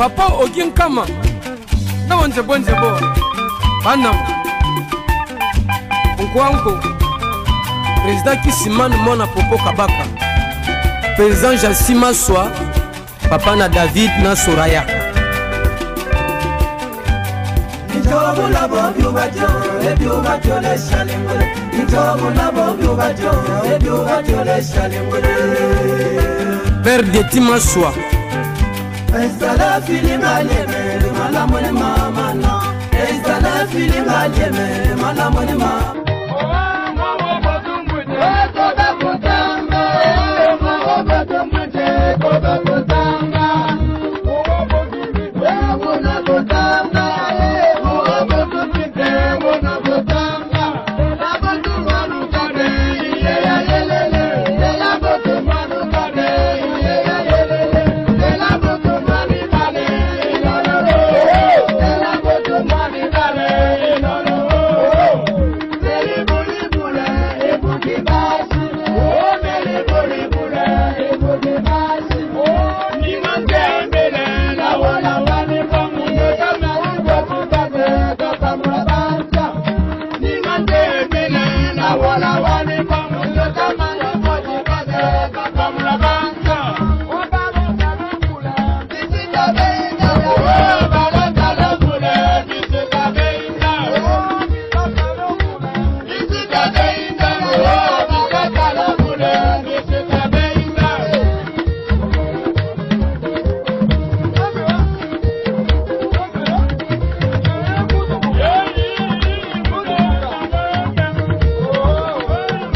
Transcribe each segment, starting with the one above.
Papa Oginkama na bonze bo bana Nkwanko président Kisimane Mona Popo Kabaka président Jassima Soa papa na David na Soraya Père de Timaswa Estala feeling aleme malamone mama no Estala feeling aleme malamone mama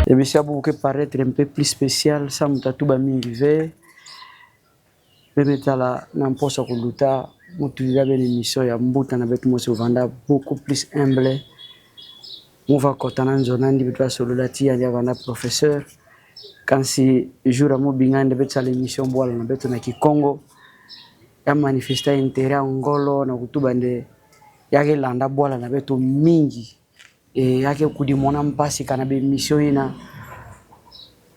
L'émission a paraître un peu plus spécial, ça m'a tout mingivé. Bemetala n'importe quoi luta, mutulira bene émission ya mbuta na betu mose vanda beaucoup plus humble. On va kotana nzonandi bitwa sololati ya vanda professeur. Quand si jour à mobingande betu l'émission boala na betu na Kikongo, ya manifesta intérêt ngolo na kutubande yake landa boala na betu mingi. Yake kudimona mpasi kana be mission ina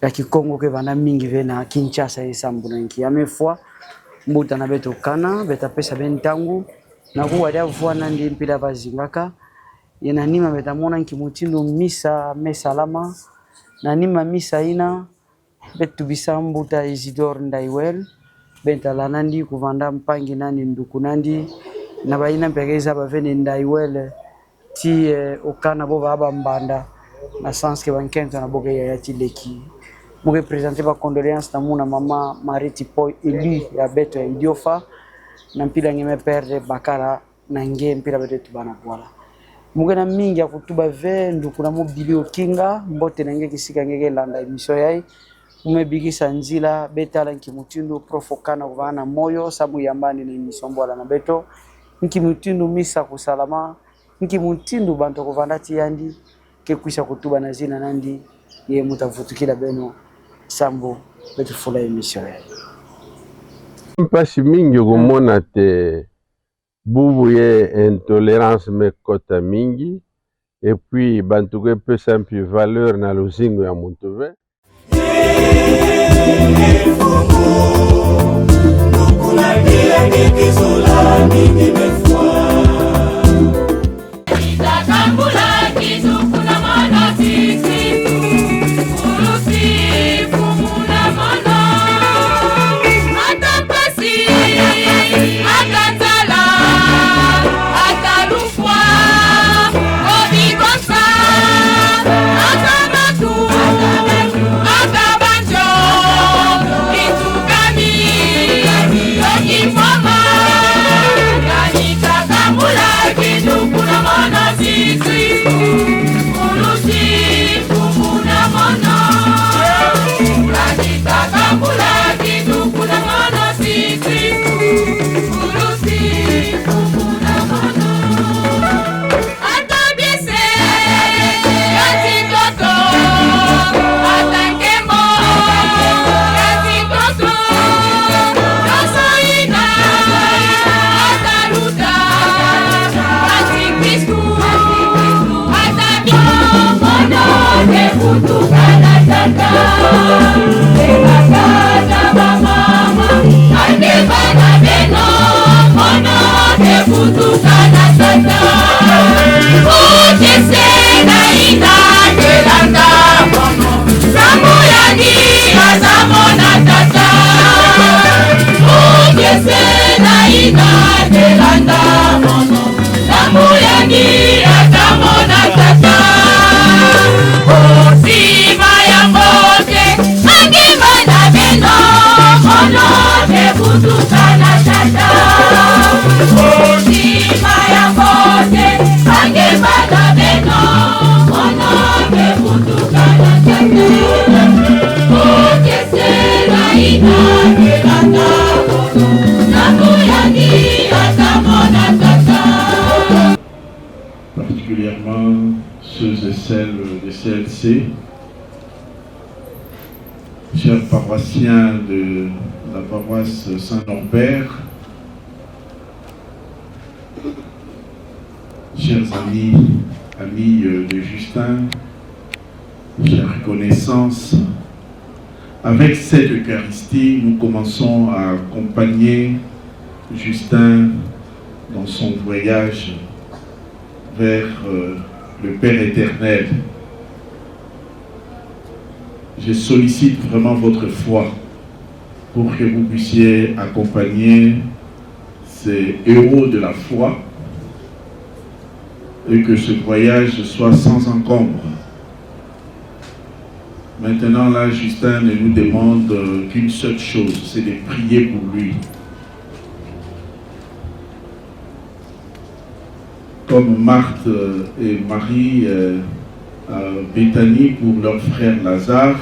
ya Kikongo ke vana mingi vena Kinshasa isambu na nki amefwa mbuta na beto kana beta pesa bentangu na kuwa dia vua nandi mpila bazingaka yena nima beta mona nki mutindo misa mesalama na nima misa ina betu bisambu ta Isidore Ndaiwel benta la nandi kuvanda mpangi nandi nduku nandi na baina mpegeza bavene Ndaiwel ti okana bo baba mbanda na sens que bankento na boke ya tileki boke présenter ba condoléances na muna mama Mariti Poi Eli ya beto ya Idiofa na mpila ngeme perde bakara na nge mpila beto bana bwala mugena mingi ya kutuba vendu kuna mobili okinga mbote na nge kisika ngeke landa emission yai umebigisa nzila betala nkimutindo profokana kuvana moyo sabu yambani na emission bwala na beto nkimutindo misa kusalama nkimutindo bantu kuvanda tiandi ke kuisha kutuba na zina nandi ye mutavutukila beno sambo betu fula emission yai mpasi mingi kumona te bubu ye intolérance me kota mingi et puis bantu ke pesa mpi valeur na luzingo ya Montove I never yangi atamona tata osima ya bote angima na beno mono bebutuka na tata osima ya bote angima na beno mono bebutuka na tata okesela ina kelanda particulièrement ceux et celles des CLC, chers paroissiens de la paroisse Saint-Norbert, chers amis de Justin, chères connaissances, avec cette Eucharistie, nous commençons à accompagner Justin dans son voyage vers le Père éternel. Je sollicite vraiment votre foi pour que vous puissiez accompagner ces héros de la foi et que ce voyage soit sans encombre. Maintenant, là, Justin ne nous demande qu'une seule chose, c'est de prier pour lui. Comme Marthe et Marie à Béthanie pour leur frère Lazare,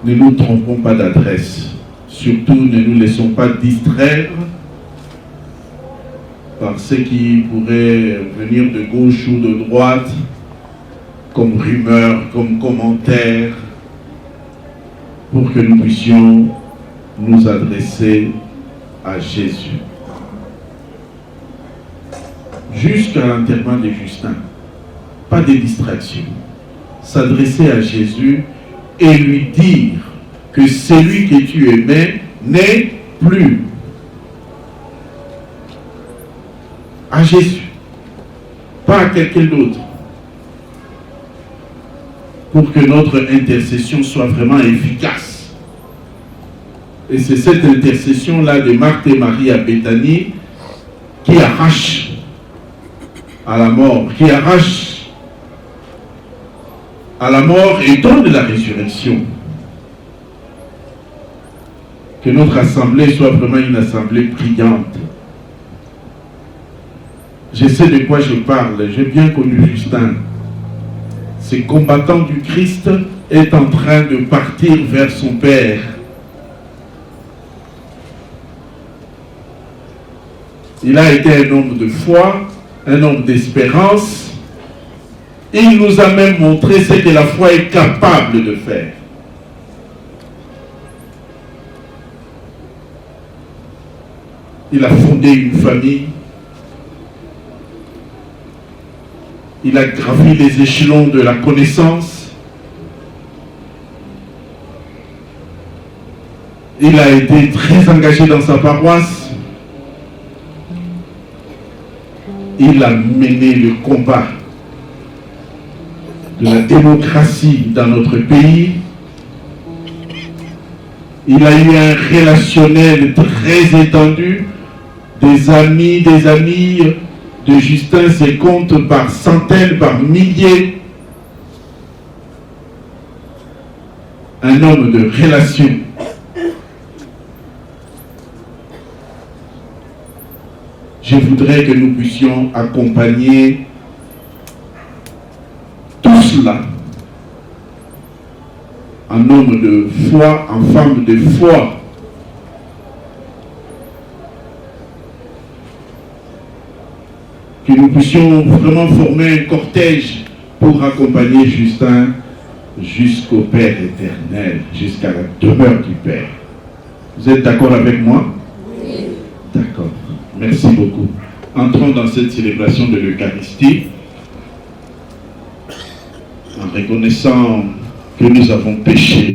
ne nous trompons pas d'adresse. Surtout, ne nous laissons pas distraire par ce qui pourrait venir de gauche ou de droite, comme rumeurs, comme commentaires, pour que nous puissions nous adresser à Jésus. Jusqu'à l'enterrement de Justin, pas de distraction. S'adresser à Jésus et lui dire que celui que tu aimais n'est plus. À Jésus, pas à quelqu'un d'autre. Pour que notre intercession soit vraiment efficace. Et c'est cette intercession-là de Marthe et Marie à Béthanie qui arrache à la mort, qui arrache à la mort et donne la résurrection. Que notre assemblée soit vraiment une assemblée brillante. Je sais de quoi je parle, j'ai bien connu Justin. Ce combattant du Christ est en train de partir vers son Père. Il a été un homme de foi, un homme d'espérance. Il nous a même montré ce que la foi est capable de faire. Il a fondé une famille. Il a gravi les échelons de la connaissance. Il a été très engagé dans sa paroisse. Il a mené le combat de la démocratie dans notre pays. Il a eu un relationnel très étendu. Des amis de Justin se comptent par centaines, par milliers. Un homme de relation. Je voudrais que nous puissions accompagner tout cela en homme de foi, en femme de foi. Que nous puissions vraiment former un cortège pour accompagner Justin jusqu'au Père éternel, jusqu'à la demeure du Père. Vous êtes d'accord avec moi? Oui. D'accord. Merci beaucoup. Entrons dans cette célébration de l'Eucharistie en reconnaissant que nous avons péché.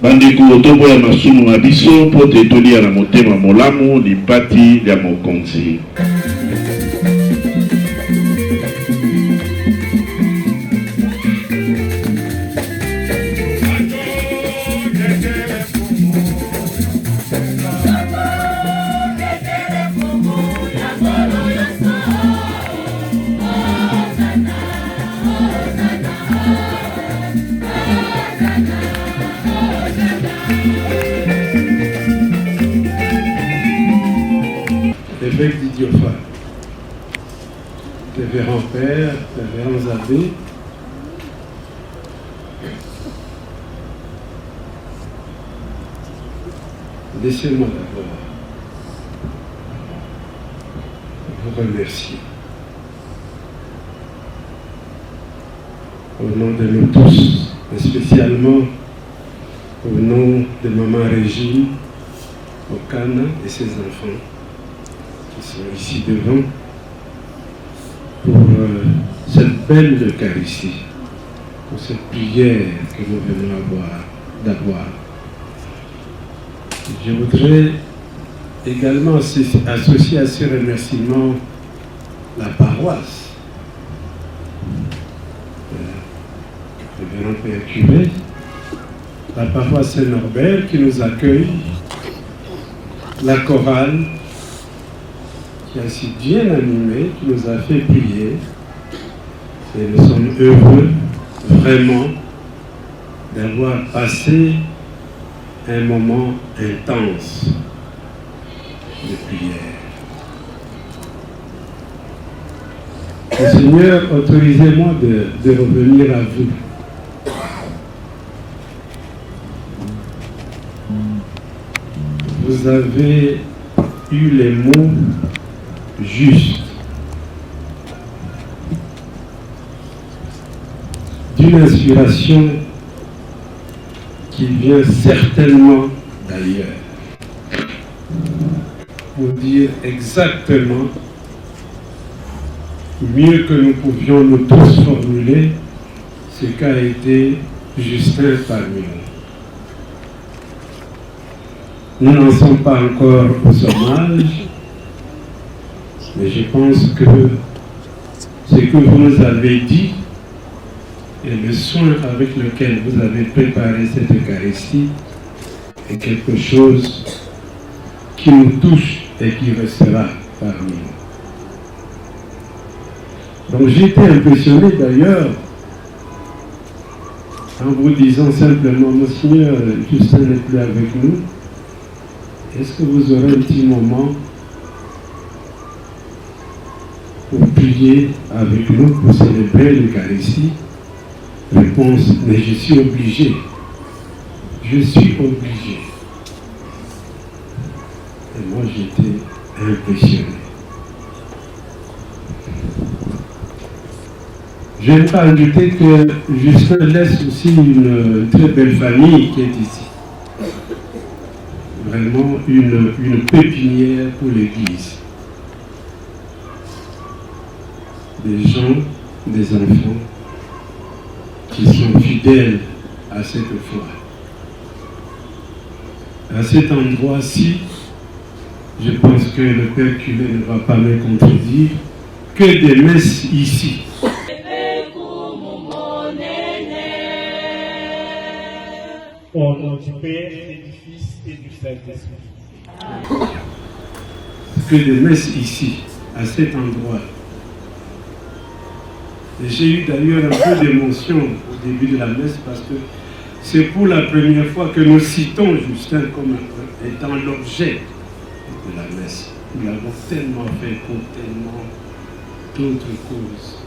Bandeko tobo ya masumu mabiso po te toli ya motema molamu lipati ya mokonzi. révérends pères, révérends abbés, laissez-moi d'abord vous remercier au nom de nous tous, et spécialement au nom de Maman Régine, Okana et ses enfants qui sont ici devant pour cette belle Eucharistie, pour cette prière que nous venons d'avoir. Je voudrais également associer à ces remerciements la paroisse, le révérend Père Curé, la paroisse Saint-Norbert qui nous accueille, la chorale qui a si bien animé, qui nous a fait prier. Et nous sommes heureux vraiment d'avoir passé un moment intense de prière. Seigneur, autorisez-moi de revenir à vous. Vous avez eu les mots justes d'une inspiration qui vient certainement d'ailleurs pour dire exactement, mieux que nous pouvions nous tous formuler, ce qu'a été Justin parmi nous. Nous n'en sommes pas encore au sommage, mais je pense que ce que vous nous avez dit et le soin avec lequel vous avez préparé cette Eucharistie est quelque chose qui nous touche et qui restera parmi nous. Donc j'ai été impressionné d'ailleurs en vous disant simplement, Monseigneur Justin n'est plus avec nous. Est-ce que vous aurez un petit moment pour prier avec nous, pour célébrer l'Eucharistie? Réponse, mais je suis obligé. Je suis obligé. Et moi, j'étais impressionné. J'aimerais ajouter que Justin laisse aussi une très belle famille qui est ici. Vraiment une pépinière pour l'Église. Des gens, des enfants qui sont fidèles à cette foi. À cet endroit-ci, je pense que le Père Curé ne va pas me contredire, que des messes ici. Au nom du Père et du Fils et du Saint-Esprit. Que des messes ici, à cet endroit. Et j'ai eu d'ailleurs un peu d'émotion au début de la messe parce que c'est pour la première fois que nous citons Justin comme étant l'objet de la messe. Nous l'avons tellement fait pour tellement d'autres causes.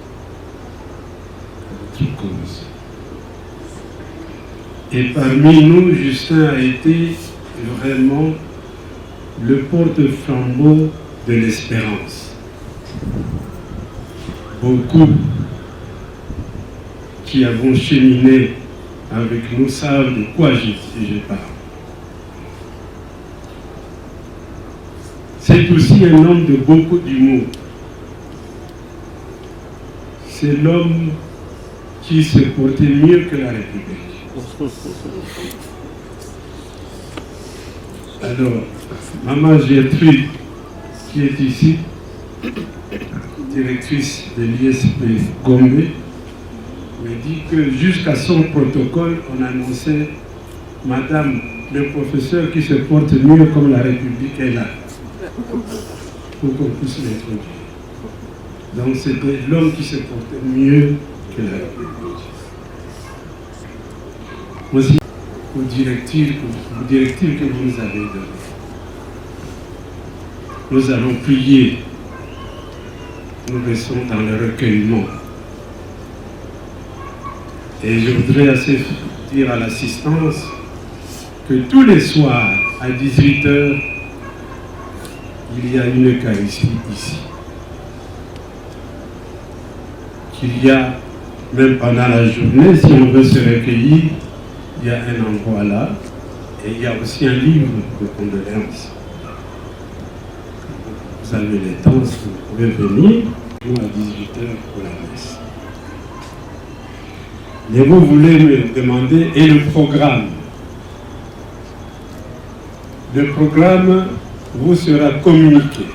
Et parmi nous, Justin a été vraiment le porte-flambeau de l'espérance. Beaucoup qui avons cheminé avec nous savent de quoi je parle. C'est aussi un homme de beaucoup d'humour. C'est l'homme qui se portait mieux que la République. Alors, Maman Gertrude, qui est ici, directrice de l'ISP Gombe, me dit que jusqu'à son protocole, on annonçait Madame, le professeur qui se porte mieux comme la République est là, pour qu'on puisse l'introduire. Donc c'était l'homme qui se portait mieux que la République. Aussi, aux directives que vous nous avez données. Nous allons prier nous restons dans le recueillement. Et je voudrais assez dire à l'assistance que tous les soirs à 18h, il y a une Eucharistie ici. Qu'il y a, même pendant la journée, si on veut se recueillir, il y a un endroit là, et il y a aussi un livre de condoléances. Vous avez le temps, si vous pouvez venir, nous à 18h pour la messe. Mais vous voulez me demander, et le programme? Le programme vous sera communiqué.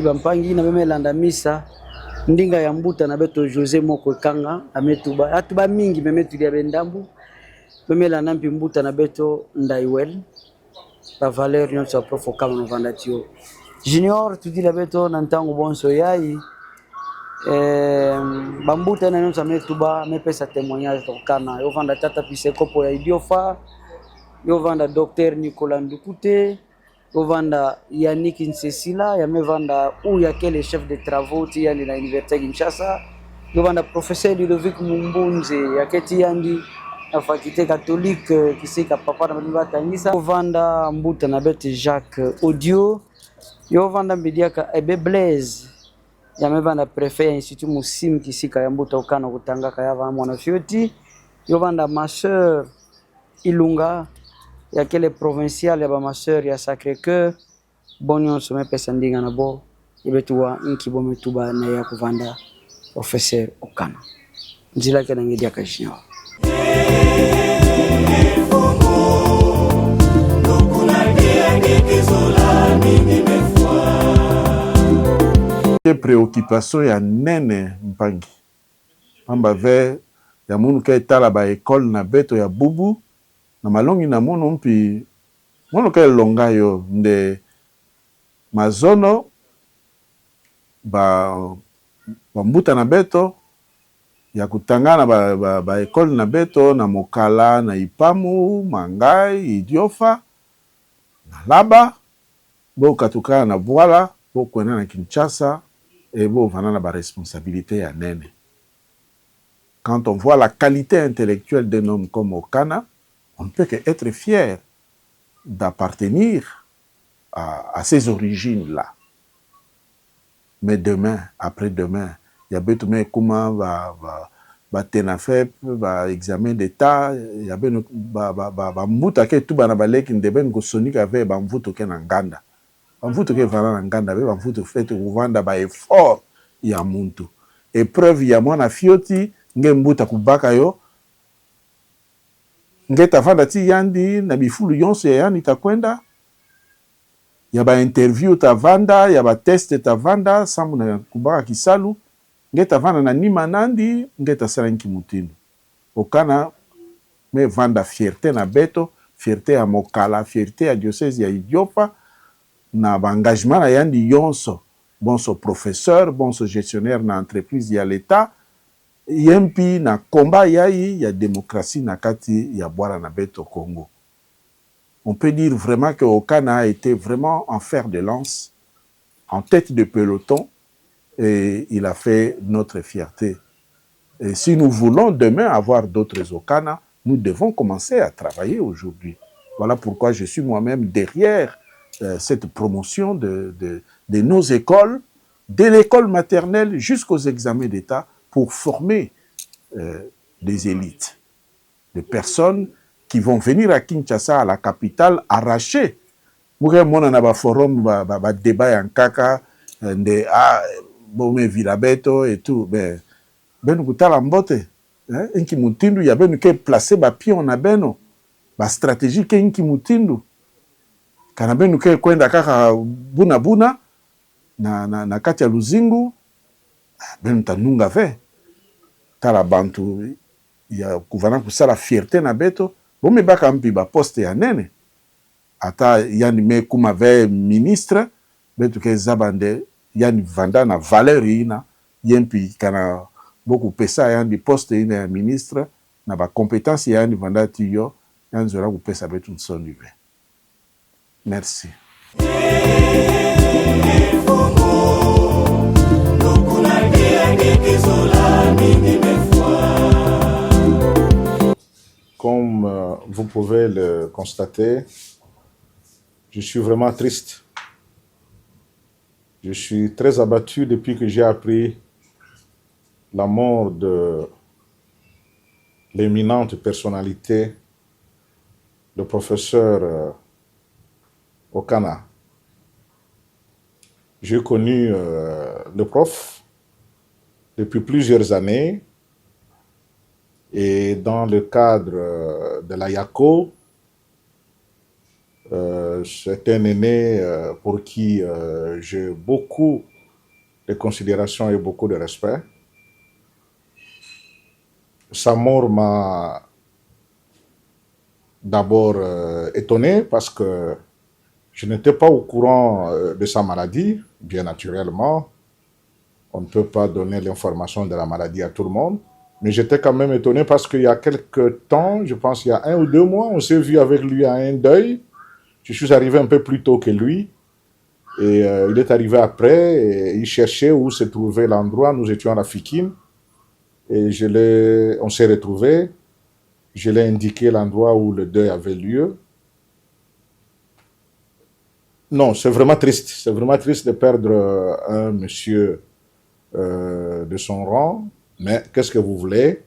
Bampangi na meme landa misa ndinga ya mbuta na beto José moko kanga ametuba atuba mingi memetu ya bendambu memela nampi mbuta na beto ndaiwel la valeur nyonso prof Okana no vandatio junior tu dis la beto na ntango bonso yai bambuta na nyonso ametuba mepesa témoignage Okana yo vanda tata pise kopo ya idiofa yo vanda docteur Nicolas Ndukute yo vanda Yannick Nsesila ya mevanda ou ya quel chef de travaux ti yandi na université Kinshasa yo vanda professeur Ludovic Mumbunze ya keti yandi na faculté catholique kisika papa na mbiba tangisa yo vanda mbuta na bete Jacques Audio yo vanda mbidiaka Ebe Blaise ya mevanda préfet ya institut Musim kisika ya mbuta Okana kutangaka ya va mwana fioti yo vanda ma sœur Ilunga ya kele provincial ya ba ma sœur ya Sacré-Cœur bonyo some pesa ndinga na bo ibetuwa inkibo metuba na ya kuvanda professeur Okana njila kana ngedia kashinyo préoccupation ya nene mpangi pamba ve ya munu ke tala ba école na beto ya bubu na malongi na munu mpi munu ke longa yo nde mazono ba mbuta na beto ya kutangana ba école na beto na Mokala na Ipamu Mangai Idiofa na Laba bo katukana na Bwala bo kwena na Kinshasa et bon vanana ba responsabilité ya nene. Quand on voit la qualité intellectuelle d'un homme comme Okana, on ne peut qu'être fier d'appartenir à ces origines-là. Mais demain, après-demain, il y a besoin comment va tenafep, va examen d'état, il y a besoin va mbuta ke tout bana baleki ndeben go sonika ave ba mvuto ke na nganda. Ba mvuto ke vana na nganda ba mvuto fait kuvanda ba effort ya muntu. Épreuve ya mwana fioti nge mbuta kubaka yo nge tafanda ti yandi na bifulu yonso ya yandi takwenda ya ba interview tavanda ya ba test tavanda samu na kubaka kisalu nge tavanda na nima nandi nge tasala nki mutinu Okana me vanda fierté na beto fierté ya Mokala fierté ya diocèse ya Idiofa na ba engagement na yandi yonso bonso professeur bonso gestionnaire na entreprise ya l'état yempi na combat yai ya démocratie na kati ya Bwala na beto Congo. On peut dire vraiment que Okana a été vraiment en fer de lance, en tête de peloton, et il a fait notre fierté. Et si nous voulons demain avoir d'autres Okana, nous devons commencer à travailler aujourd'hui. Voilà pourquoi je suis moi-même derrière cette promotion de nos écoles, de l'école maternelle jusqu'aux examens d'État, pour former des élites, des personnes qui vont venir à Kinshasa, à la capitale, arracher. Moure mona na ba forum ba débat en kaka de bome vilabeto et tout ben kutala mbote inki mutindu ya benu ke placer ba pion na beno ba stratégie ke inki mutindu kana benu ke kwenda kaka buna na kati ya luzingu benu tanunga ve tala bantu ya kuvana kusala fierté na beto bome baka mpi ba poste ya nene ata yani me kuma ve ministre betu ke zabande yani vanda na valeur ina yempi kana beaucoup pesa yani poste ina ya ministre na ba compétence yani vanda tiyo yani zora ku pesa betu nsondive. Merci. Comme vous pouvez le constater, je suis vraiment triste. Je suis très abattu depuis que j'ai appris la mort de l'éminente personnalité, le professeur Okana. J'ai connu le prof depuis plusieurs années et dans le cadre de la YACO, c'est un aîné pour qui j'ai beaucoup de considération et beaucoup de respect. Sa mort m'a d'abord étonné parce que je n'étais pas au courant de sa maladie, bien naturellement. On ne peut pas donner l'information de la maladie à tout le monde. Mais j'étais quand même étonné parce qu'il y a quelques temps, je pense il y a 1 ou 2 mois, on s'est vu avec lui à un deuil. Je suis arrivé un peu plus tôt que lui. Et il est arrivé après, et il cherchait où se trouvait l'endroit. Nous étions à la Fikine. Et on s'est retrouvés. Je l'ai indiqué l'endroit où le deuil avait lieu. Non, c'est vraiment triste. C'est vraiment triste de perdre un monsieur de son rang. Mais qu'est-ce que vous voulez?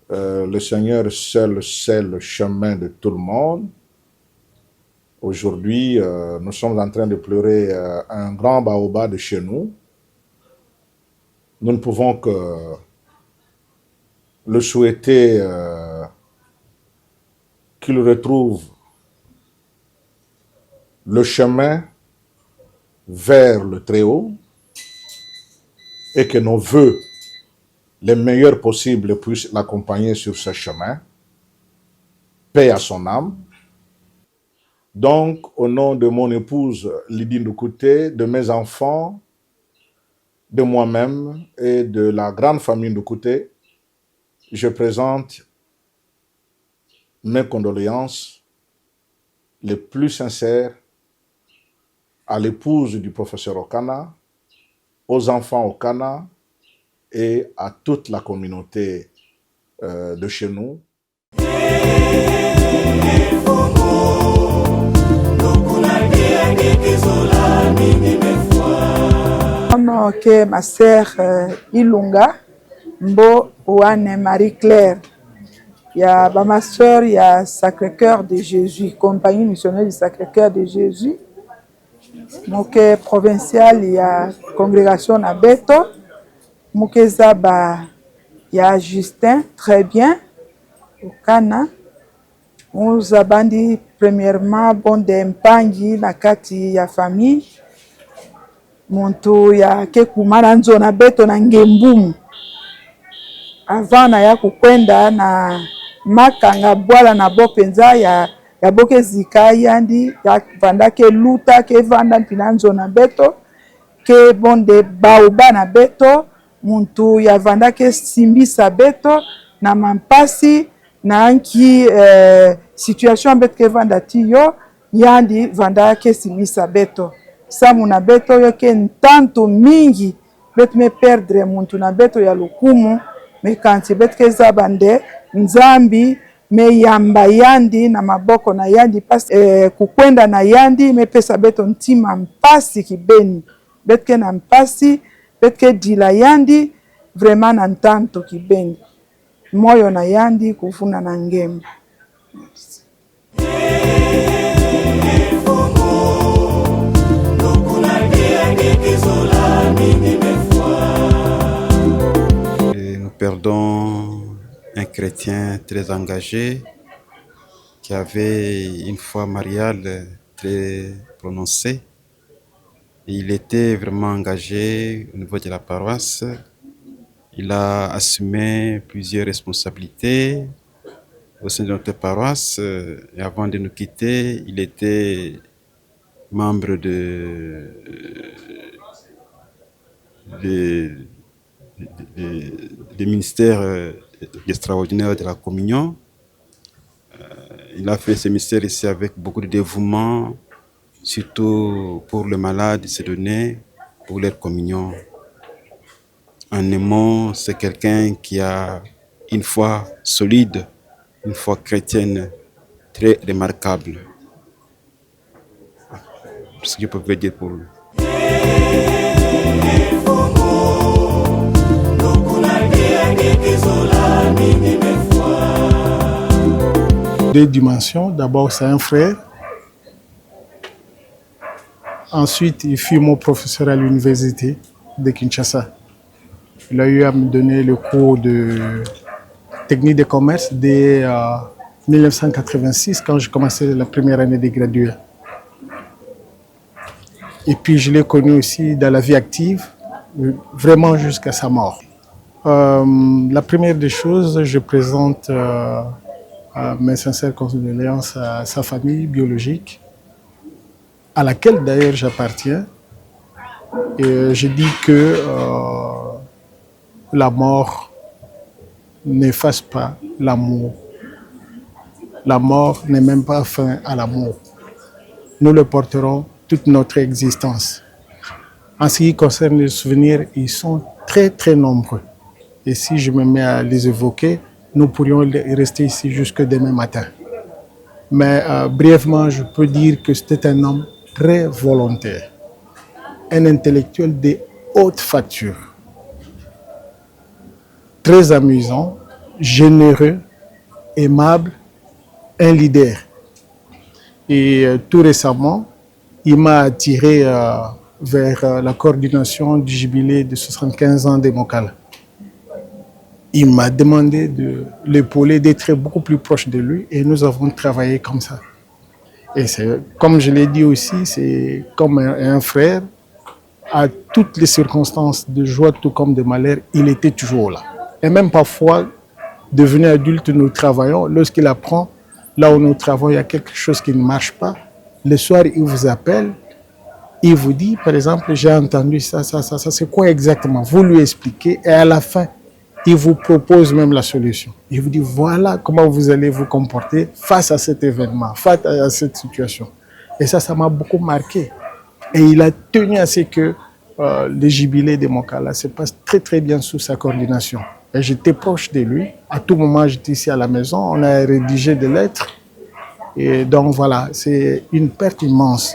Le Seigneur seul sait le chemin de tout le monde. Aujourd'hui, nous sommes en train de pleurer un grand baobab de chez nous. Nous ne pouvons que le souhaiter qu'il retrouve le chemin vers le Très-Haut et que nos vœux les meilleurs possibles puissent l'accompagner sur ce chemin. Paix à son âme. Donc, au nom de mon épouse Lydie Ndukute, de mes enfants, de moi-même et de la grande famille Ndukute, je présente mes condoléances les plus sincères à l'épouse du professeur Okana, aux enfants Okana et à toute la communauté de chez nous. Que ma sœur Ilunga Mbo Ouane Marie-Claire, il y a ma sœur, il y a Sacré-Cœur de Jésus, compagnie missionnaire du Sacré-Cœur de Jésus. Moke provincial, il y a congrégation à Beto. Moke Zaba, il y a Justin, très bien, au Cana. Nous avons premièrement bon d'empangi na kati ya famille. Muntu ya kekumara nzona Beto na Ngembumu. Avant na ya kukwenda na makanga bwala na bopenza ya boke zika yandi ya vanda ke luta ke vanda mpina nzona Beto ke bonde baoba na Beto muntu ya vanda ke simbisa Beto na mampasi na anki situation Beto ke vanda tiyo yandi vanda ke simbisa Beto. Samu na Beto yoke ntanto mingi Beto me perdre muntu na Beto ya lukumu me kanti Beto ke zabande nzambi me yamba yandi na maboko na yandi pasi kukwenda na yandi me pesa Beto ntima mpasi kibeni Beto ke na mpasi Beto ke dila yandi vraiment na ntanto kibeni moyo na yandi kufuna na ngemba. Nous perdons un chrétien très engagé qui avait une foi mariale très prononcée. Et il était vraiment engagé au niveau de la paroisse. Il a assumé plusieurs responsabilités au sein de notre paroisse. Et avant de nous quitter, il était membre des ministères extraordinaires de la communion. Il a fait ce mystère ici avec beaucoup de dévouement, surtout pour les malades, il s'est donné pour leur communion. En aimant, c'est quelqu'un qui a une foi solide, une foi chrétienne très remarquable. Ce que je peux dire pour lui. Deux dimensions. D'abord, c'est un frère. Ensuite, il fut mon professeur à l'université de Kinshasa. Il a eu à me donner le cours de technique de commerce dès 1986, quand j'ai commencé la première année de graduat. Et puis, je l'ai connu aussi dans la vie active, vraiment jusqu'à sa mort. La première des choses, je présente mes sincères condoléances à sa famille biologique, à laquelle d'ailleurs j'appartiens. Et je dis que la mort n'efface pas l'amour. La mort n'est même pas fin à l'amour. Nous le porterons toute notre existence. En ce qui concerne les souvenirs, ils sont très très nombreux. Et si je me mets à les évoquer, nous pourrions rester ici jusque demain matin. Mais brièvement, je peux dire que c'était un homme très volontaire, un intellectuel de haute facture, très amusant, généreux, aimable, un leader. Et tout récemment, il m'a attiré vers la coordination du jubilé de 75 ans des Mokala. Il m'a demandé de l'épauler, d'être beaucoup plus proche de lui, et nous avons travaillé comme ça. Et comme je l'ai dit aussi, c'est comme un frère. À toutes les circonstances de joie tout comme de malheur, il était toujours là. Et même parfois, devenu adulte, nous travaillons. Lorsqu'il apprend, là où nous travaillons, il y a quelque chose qui ne marche pas. Le soir, il vous appelle, il vous dit, par exemple, j'ai entendu ça, c'est quoi exactement? Vous lui expliquez, et à la fin, il vous propose même la solution. Il vous dit, voilà comment vous allez vous comporter face à cet événement, face à cette situation. Et ça m'a beaucoup marqué. Et il a tenu à ce que le jubilé des Mokala se passe très très bien sous sa coordination. Et j'étais proche de lui. À tout moment, j'étais ici à la maison. On a rédigé des lettres. Et donc voilà, c'est une perte immense.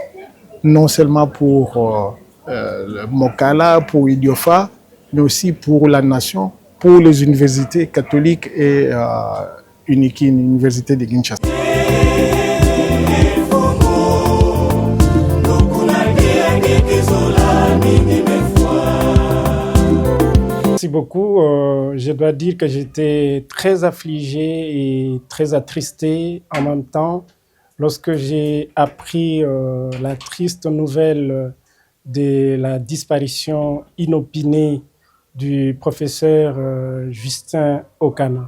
Non seulement pour le Mokala, pour Idiofa, mais aussi pour la nation, pour les universités catholiques et UNIKI, l'université de Kinshasa. Merci beaucoup. Je dois dire que j'étais très affligé et très attristé en même temps lorsque j'ai appris la triste nouvelle de la disparition inopinée du professeur Justin Okana.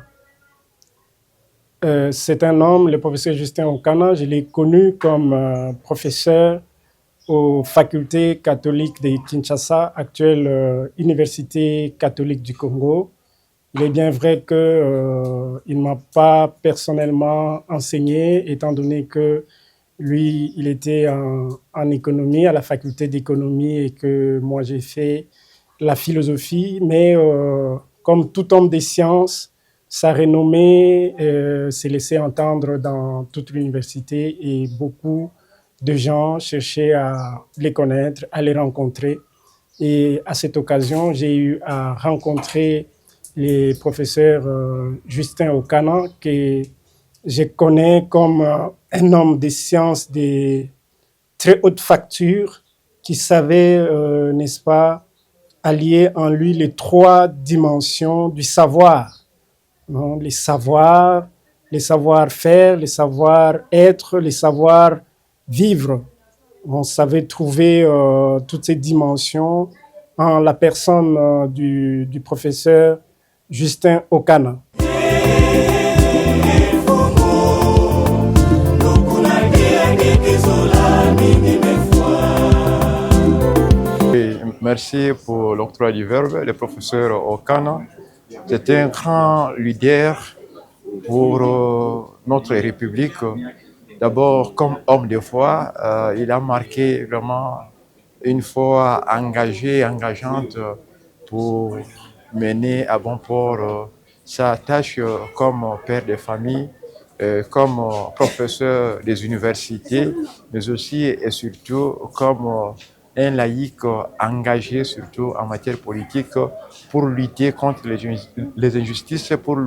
C'est un homme, le professeur Justin Okana, je l'ai connu comme professeur aux facultés catholiques de Kinshasa, actuelle Université catholique du Congo. Il est bien vrai qu'il ne m'a pas personnellement enseigné, étant donné que lui, il était en économie, à la faculté d'économie, et que moi, j'ai fait la philosophie. Mais comme tout homme des sciences, sa renommée s'est laissée entendre dans toute l'université et beaucoup de gens cherchaient à les connaître, à les rencontrer. Et à cette occasion, j'ai eu à rencontrer les professeurs Justin Okana, que je connais comme un homme des sciences de très haute facture, qui savait, n'est-ce pas, allier en lui les trois dimensions du savoir. Non, les savoirs, les savoir-faire, les savoir-être, les savoir-vivre. On savait trouver toutes ces dimensions en la personne du professeur Justin Okana. Merci pour l'octroi du verbe, le professeur Okana. C'était un grand leader pour notre République. D'abord, comme homme de foi, il a marqué vraiment une foi engageante pour mener à bon port sa tâche comme père de famille, comme professeur des universités, mais aussi et surtout comme un laïc engagé surtout en matière politique pour lutter contre les injustices, pour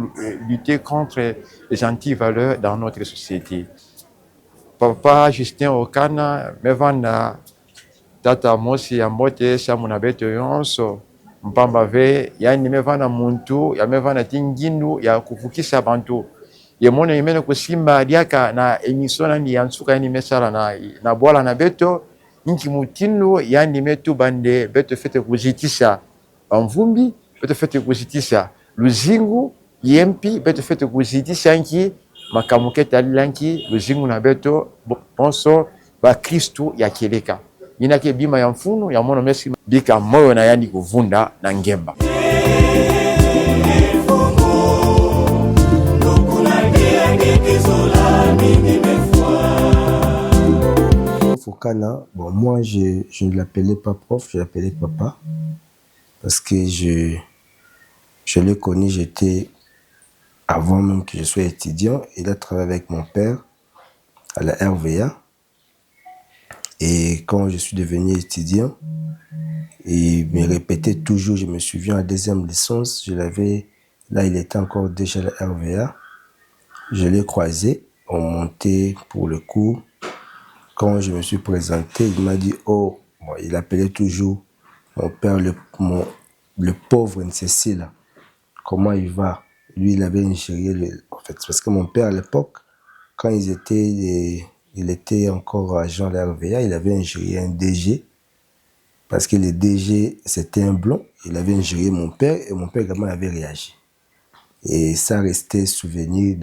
lutter contre les anti-valeurs dans notre société. Papa Justin Okana mevana tata mosi ya mbote sa munabeto yonso mpamba ve yani mevana muntu ya mevana tingindu ya kuvukisa bantu yemona yimene kusimba diaka na emisona ni yansuka yani mesala na bwala na beto nki mutinu yani metu bande beto fete kuzitisa bamvumbi beto fete kuzitisha luzingu yempi beto fete kuzitisha nki makamukete alilanki luzingu na beto bonso ba Kristu ya keleka ina ke bima ya mfunu ya mono mesi bika moyo na yani kuvunda na ngemba. Okana, bon, moi je ne l'appelais pas prof, je l'appelais papa parce que je l'ai connu, j'étais avant même que je sois étudiant. Il a travaillé avec mon père à la RVA et quand je suis devenu étudiant, il me répétait toujours, je me souviens en deuxième licence, je l'avais, là il était encore déjà à la RVA, je l'ai croisé, on montait pour le cours. Quand je me suis présenté, il m'a dit, oh, bon, il appelait toujours mon père le pauvre Ncécile. Comment il va? Lui, il avait ingéré, en fait, parce que mon père à l'époque, quand il était encore agent de la RVA, il avait ingéré un DG, parce que le DG, c'était un blond, il avait ingéré mon père, et mon père également avait réagi. Et ça restait souvenir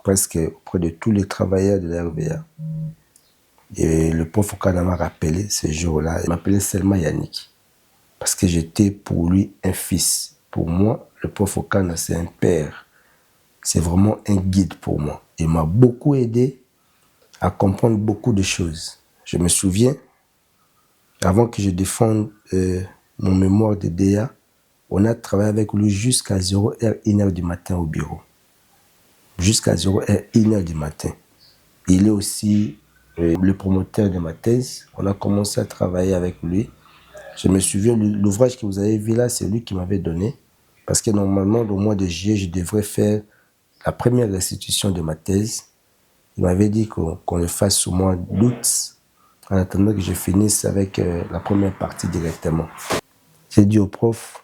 presque auprès de tous les travailleurs de la RVA. Et le prof Okana m'a rappelé ce jour-là, il m'appelait seulement Yannick. Parce que j'étais pour lui un fils. Pour moi, le prof Okana, c'est un père. C'est vraiment un guide pour moi. Il m'a beaucoup aidé à comprendre beaucoup de choses. Je me souviens, avant que je défende mon mémoire de DA, on a travaillé avec lui jusqu'à 0h, 1h du matin au bureau. Jusqu'à 0h, 1h du matin. Il est aussi le promoteur de ma thèse. On a commencé à travailler avec lui. Je me souviens, l'ouvrage que vous avez vu là, c'est lui qui m'avait donné. Parce que normalement, au mois de juillet, je devrais faire la première restitution de ma thèse. Il m'avait dit qu'on le fasse au mois d'août, en attendant que je finisse avec la première partie directement. J'ai dit au prof,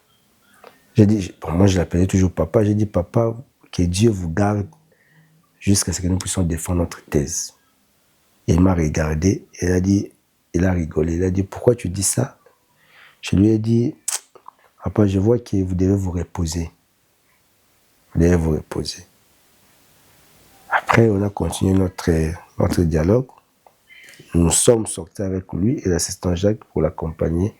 moi je l'appelais toujours papa, j'ai dit papa, que Dieu vous garde jusqu'à ce que nous puissions défendre notre thèse. Il m'a regardé, il a rigolé, il a dit pourquoi tu dis ça? Je lui ai dit, papa, je vois que vous devez vous reposer. Vous devez vous reposer. Après, on a continué notre dialogue. Nous sommes sortis avec lui et l'assistant Jacques pour l'accompagner.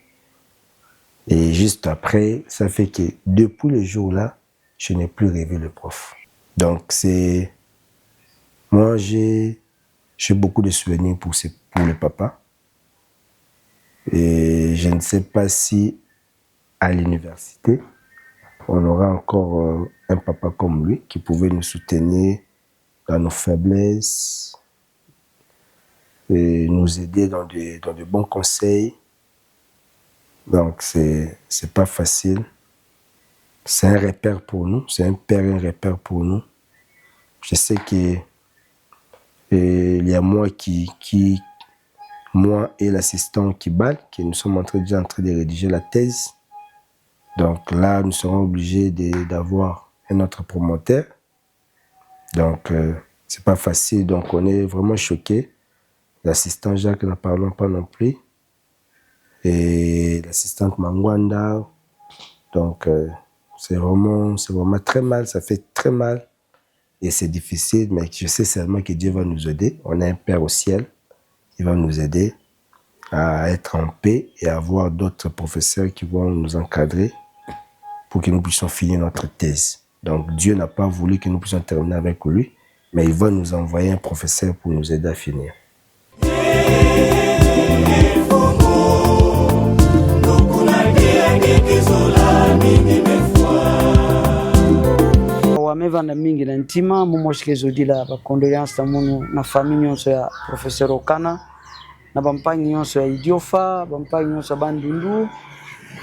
Et juste après, ça fait que depuis le jour-là, je n'ai plus rêvé le prof. Donc, moi, j'ai beaucoup de souvenirs pour le papa. Et je ne sais pas si à l'université, on aura encore un papa comme lui qui pouvait nous soutenir dans nos faiblesses et nous aider dans de bons conseils. Donc, c'est pas facile. C'est un repère pour nous. C'est un père et un repère pour nous. Je sais qu'il y a moi et l'assistant Kibal, qui nous sommes déjà en train de rédiger la thèse. Donc là, nous serons obligés d'avoir un autre promoteur. Donc, c'est pas facile. Donc, on est vraiment choqués. L'assistant Jacques, n'en parlons pas non plus. Et l'assistante Mangwanda. Donc, c'est vraiment très mal. Ça fait très mal. Et c'est difficile, mais je sais seulement que Dieu va nous aider. On a un Père au ciel. Il va nous aider à être en paix et à avoir d'autres professeurs qui vont nous encadrer pour que nous puissions finir notre thèse. Donc, Dieu n'a pas voulu que nous puissions terminer avec lui, mais il va nous envoyer un professeur pour nous aider à finir. Wamevanda mingi na ntima mumoshikezo dila ba condoléances tamono na famille nyonso ya professeur Okana na bampangi nyonso ya Idiofa, bampangi nyonso ya Bandundu,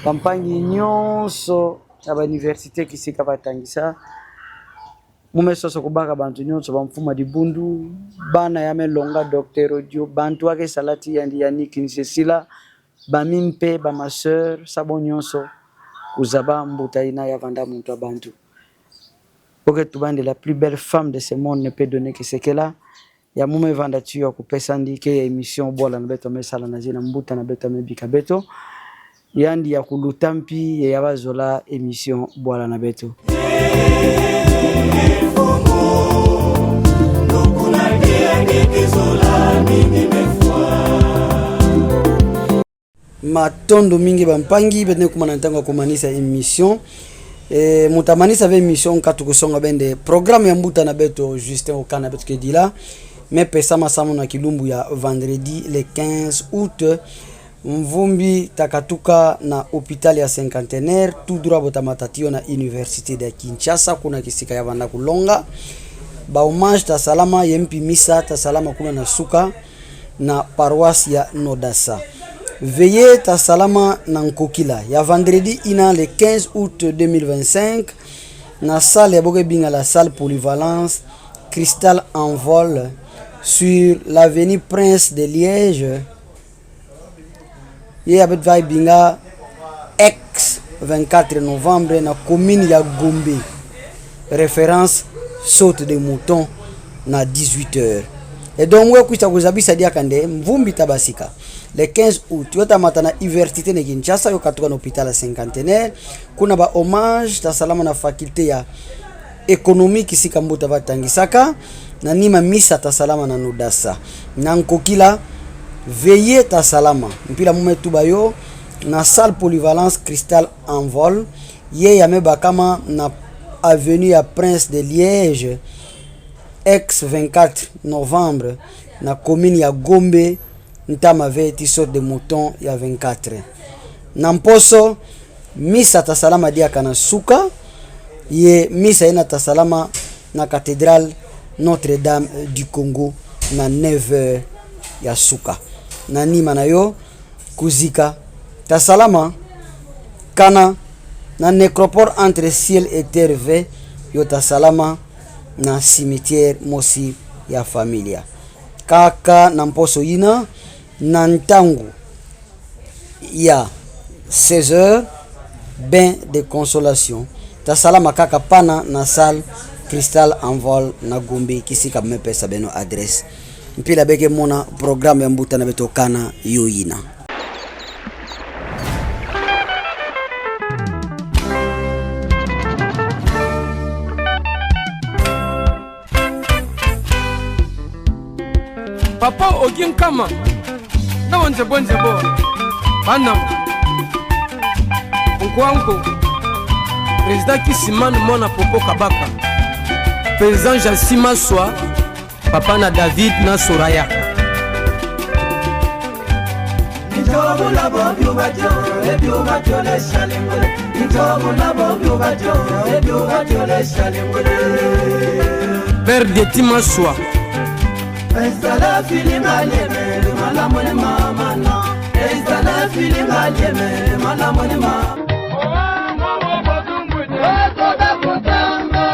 bampangi nyonso ya ba université kisika batangisa mumesoso kubaka bantu nyonso bamfuma di Bundu bana ya melonga Dr. Odio bantu wake salati yandi Yannick Ncécile bamimpe ba ma sœur sabo nyonso kuzaba mbutaina ya vanda muntu abantu. Pour que tout le monde, la plus belle femme de ce monde ne peut donner que ce qu'elle a. Il y a un vanda tu as coupé sandi que émission bola na beto mesala na zina mbuta na beto mebika beto. yandi ya kulutampi ya bazola émission Bwala na Beto. Matondo mingi bampangi bene kumana ntango kumanisa émission mutamanisa ve émission katu kusonga bende programme ya Mbuta na Beto Justin Okana Beto kedila mais pesa masamu na kilumbu ya vendredi le 15 août mvumbi takatuka na hôpital ya cinquantenaire tout droit botamatatio na université de Kinshasa kuna kisika ya banda kulonga ba hommage ta salama yempi misa ta salama kuna na suka na paroisse ya Nodasa. Veillez ta salama na Nkokila ya vendredi ina le 15 août 2025 na salle ya boke binga la salle polyvalence Cristal en vol sur l'avenue Prince de Liège. Ye abet vai binga ex 24 novembre na commune ya Gombe. Référence saute de mouton na 18h. Et donc we kuita kuzabisa dia kande mvumbi tabasika. Le 15 août yota matana université de Kinshasa yo katuka na hôpital à cinquantenaire kuna ba hommage ta salama na faculté ya économique sika Mbuta batangisaka na nima misa ta salama na Nodasa na Nkokila. Veillez ta salama mpila mumetu bayo na salle polyvalence Cristal en vol ye ya meba kama na avenue ya Prince de Liège ex 24 novembre na commune ya Gombe ntama veti sorte de mouton ya 24 na mposo misa ta salama dia kana suka ye misa ina ta salama na cathédrale Notre-Dame du Congo na 9h ya suka na nima na yo kuzika ta salama kana na nécropole entre ciel et terre ve yo ta salama na cimetière mosi ya familia kaka na mposo ina na ntangu ya 16h bain de consolation ta salama kaka pana na salle Cristal en vol na Gombe kisika mepesa beno adresse mpila beke mona programme ya Mbuta na Beto kana yoyina. Papa ogin kama na wanje bonje bo banam Nkwanko président Kisimane mona Popo Kabaka président Jassima Swa papa na David na Soraya Nitobu la bobu bajo ebu bajo le shalingule Nitobu la bobu bajo ebu bajo le shalingule père de Timaswa Estala filima leme malamone mama no Estala filima leme malamone mama Koba kutamba